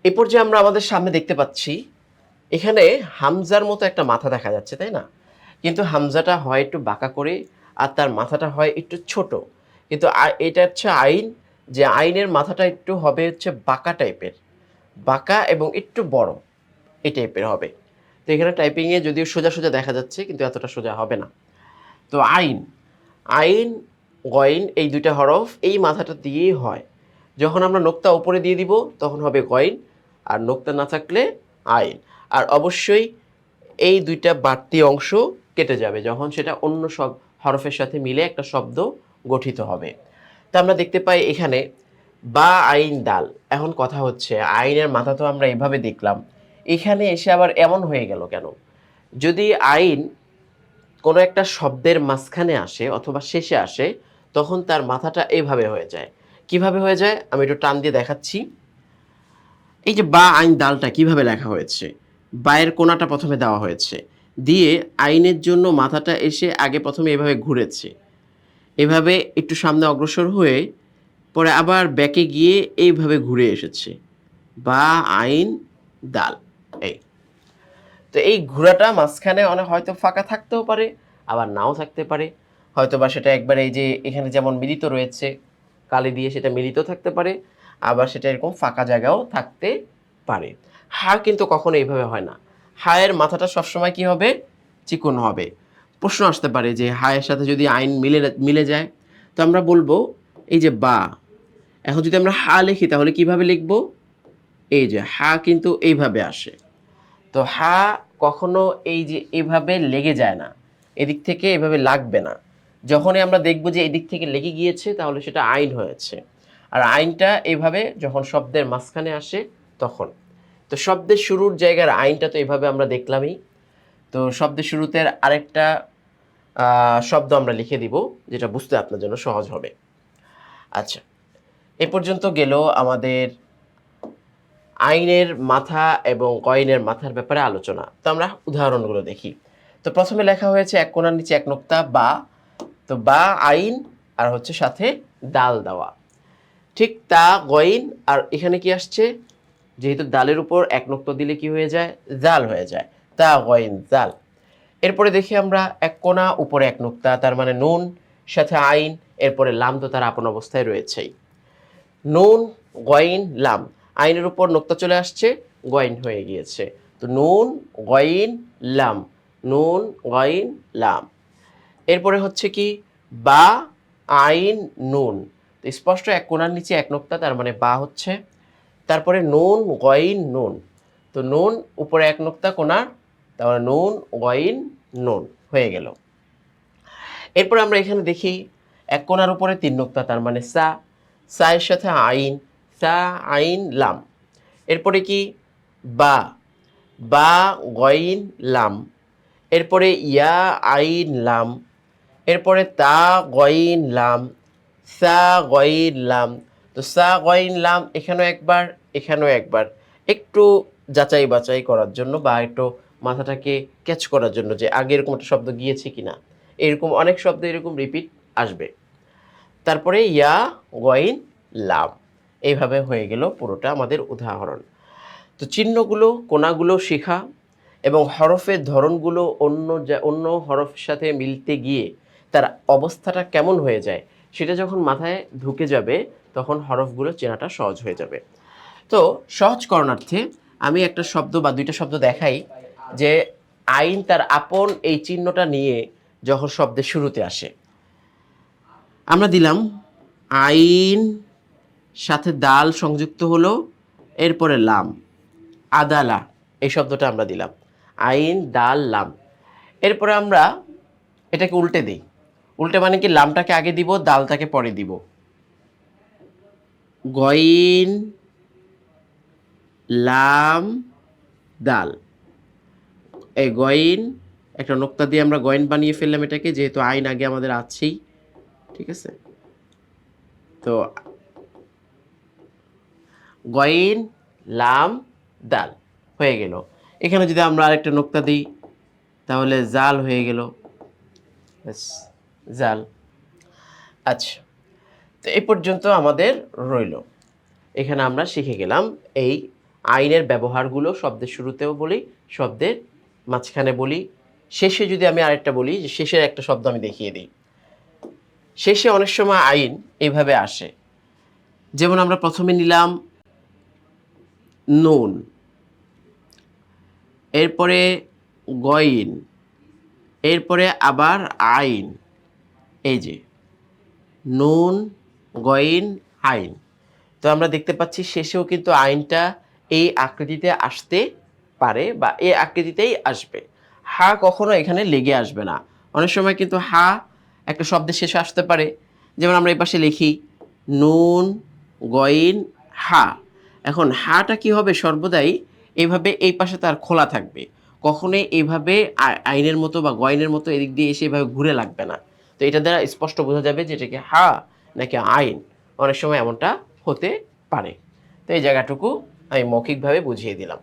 এই পর্যায়ে আমরা আমাদের সামনে দেখতে পাচ্ছি এখানে হামজার মতো একটা মাথা দেখা যাচ্ছে, তাই না? কিন্তু হামজাটা হয় একটু বাঁকা করে আর তার মাথাটা হয় একটু ছোট। কিন্তু এটা হচ্ছে আইন, যে আইনের মাথাটা একটু হবে হচ্ছে বাঁকা টাইপের, বাঁকা এবং একটু বড় এই টাইপের হবে। তো এখানে টাইপিংয়ে যদিও সোজা সোজা দেখা যাচ্ছে কিন্তু এতটা সোজা হবে না। তো আইন, আইন, গইন এই দুইটা হরফ এই মাথাটা দিয়েই হয়। যখন আমরা নোক্তা উপরে দিয়ে দিব তখন হবে গইন, আর নোক্তা না থাকলে আইন। আর অবশ্যই এই দুইটা বাড়তি অংশ কেটে যাবে যখন সেটা অন্য সব হরফের সাথে মিলে একটা শব্দ গঠিত হবে। তা আমরা দেখতে পাই এখানে বা আইন দাল। এখন কথা হচ্ছে আইনের মাথা তো আমরা এভাবে দেখলাম, এখানে এসে আবার এমন হয়ে গেল কেন? যদি আইন কোনো একটা শব্দের মাঝখানে আসে অথবা শেষে আসে তখন তার মাথাটা এভাবে হয়ে যায়। কিভাবে হয়ে যায় আমি একটু টান দিয়ে দেখাচ্ছি। এই যে বা আইন দালটা কিভাবে লেখা হয়েছে, বায়ের কোণাটা প্রথমে দেওয়া হয়েছে, দিয়ে আইনের জন্য মাথাটা এসে আগে প্রথমে এভাবে ঘুরেছে, এভাবে একটু সামনে অগ্রসর হয়ে পরে আবার ব্যাকে গিয়ে এইভাবে ঘুরে এসেছে, বা আইন দাল। এই তো এই ঘোড়াটা মাঝখানে অনেক হয়তো ফাঁকা থাকতেও পারে, আবার নাও থাকতে পারে। হয়তো বা সেটা একবার এই যে এখানে যেমন মিলিত রয়েছে কালি দিয়ে সেটা মিলিত থাকতে পারে, আবার সেটা এরকম ফাঁকা জায়গাও থাকতে পারে। হা কিন্তু কখনো এইভাবে হয় না। হায়ের মাথাটা সবসময় কি হবে? চিকন হবে। প্রশ্ন আসতে পারে যে হায়ের সাথে যদি আইন মিলে মিলে যায়, তো আমরা বলবো এই যে বা, এখন যদি আমরা হা লিখি তাহলে কিভাবে লিখবো? এই যে হা কিন্তু এইভাবে আসে। তো হা কখনো এই যে এভাবে লেগে যায় না, এদিক থেকে এভাবে লাগবে না। যখনই আমরা দেখব যে এদিক থেকে লেগে গিয়েছে তাহলে সেটা আইন হয়েছে। আর আইনটা এইভাবে যখন শব্দের মাঝখানে আসে তখন। তো শব্দের শুরুর জায়গার আইনটা তো এভাবে আমরা দেখলামই। তো শব্দের শুরুতে আরেকটা শব্দ আমরা লিখে দিব যেটা বুঝতে আপনার জন্য সহজ হবে। আচ্ছা, এ পর্যন্ত গেল আমাদের আইনের মাথা এবং কয়েনের মাথার ব্যাপারে আলোচনা। তো আমরা উদাহরণগুলো দেখি। তো প্রথমে লেখা হয়েছে এক কোণার নিচে এক নোক্তা বা, তো বা আইন আর হচ্ছে সাথে দাল দেওয়া। ঠিক তা গইন, আর এখানে কি আসছে? যেহেতু দালের উপর এক নোক্তা দিলে কি হয়ে যায়? জাল হয়ে যায়, তা গইন জাল। এরপরে দেখি আমরা এক কোণা উপরে এক নোক্তা, তার মানে নুন সাথে আইন, এরপরে লাম তো তার আপন অবস্থায় রয়েছেই। নুন গইন লাম, আইনের উপর নোক্তা চলে আসছে, গইন হয়ে গিয়েছে। তো নুন গইন লাম, নুন গইন লাম। এরপরে হচ্ছে কি? বা আইন নুন, তো স্পষ্ট এক কোণার নিচে এক নোক্তা, তার মানে বা হচ্ছে। তারপরে নুন গইন নুন, তো নুন উপরে এক নোক্তা কোণার, তার মানে নুন গইন নুন হয়ে গেল। এরপরে আমরা এখানে দেখি এক কোণার উপরে তিন নোক্তা, তার মানে সা, সা এর সাথে আইন, সা আইন লাম। এরপরে কি? বা, বা গইন লাম। এরপরে ইয়া আইন লাম। এরপরে তা গইন লাম, সা গইন লাম। তো সা গইন লাম এখানেও একবার, এখানেও একবার, একটু যাচাই বাছাই করার জন্য বা একটু মাথাটাকে ক্যাচ করার জন্য যে আগে এরকম একটা শব্দ গিয়েছে কিনা। এরকম অনেক শব্দ এরকম রিপিট আসবে। তারপরে ইয়া গইন লাম। এইভাবে হয়ে গেল পুরোটা আমাদের উদাহরণ। তো চিহ্নগুলো কোণাগুলো শেখা এবং হরফের ধরনগুলো অন্য হরফের সাথে মিলতে গিয়ে তার অবস্থাটা কেমন হয়ে যায় সেটা যখন মাথায় ঢুকে যাবে তখন হরফগুলো চেনাটা সহজ হয়ে যাবে। তো সহজ করণার্থে আমি একটা শব্দ বা দুইটা শব্দ দেখাই যে আইন তার আপন এই চিহ্নটা নিয়ে যখন শব্দের শুরুতে আসে। আমরা দিলাম আইন সাথে দাল সংযুক্ত হলো, এরপরে লাম, আদালা এই শব্দটা আমরা দিলাম, আইন দাল লাম। এরপরে আমরা এটাকে উল্টে দিই। উল্টে মানে কি? লামটাকে আগে দিব, দালটাকে পরে দিব। গইন লাম দাল, এই গইন একটা নোক্তা দিয়ে আমরা গইন বানিয়ে ফেললাম এটাকে, যেহেতু আইন আগে আমাদের আছেই। ঠিক আছে, তো গইন লাম দাল হয়ে গেল। এখানে যদি আমরা আরেকটা নোক্তা দিই তাহলে জাল হয়ে গেল, জাল। আচ্ছা, তো এই পর্যন্ত আমাদের রইল। এখানে আমরা শিখে গেলাম এই আইনের ব্যবহারগুলো শব্দের শুরুতেও বলি, শব্দের মাঝখানে বলি, শেষে যদি আমি আরেকটা বলি যে শেষের একটা শব্দ আমি দেখিয়ে দিই। শেষে অনেক সময় আইন এইভাবে আসে, যেমন আমরা প্রথমে নিলাম নুন, এরপরে গইন, এরপরে আবার আইন। এই যে নুন, গইন, আইন। তো আমরা দেখতে পাচ্ছি শেষেও কিন্তু আইনটা এই আকৃতিতে আসতে পারে বা এই আকৃতিতেই আসবে। হা কখনো এখানে লেগে আসবে না। অনেক সময় কিন্তু হা একটা শব্দের শেষে আসতে পারে, যেমন আমরা এই পাশে লিখি নুন, গইন, হা। এখন হাটা কি হবে, সর্বদাই এইভাবে এই পাশে তার খোলা থাকবে, কখনোই এইভাবে আইনের মতো বা গয়নের মতো এদিক দিয়ে এসে এইভাবে ঘুরে লাগবে না। তো এটা দ্বারা স্পষ্ট বোঝা যাবে যে এটা কি হা নাকি আইন। অনেক সময় এমনটা হতে পারে। তো এই জায়গাটুকু আমি মৌখিকভাবে বুঝিয়ে দিলাম।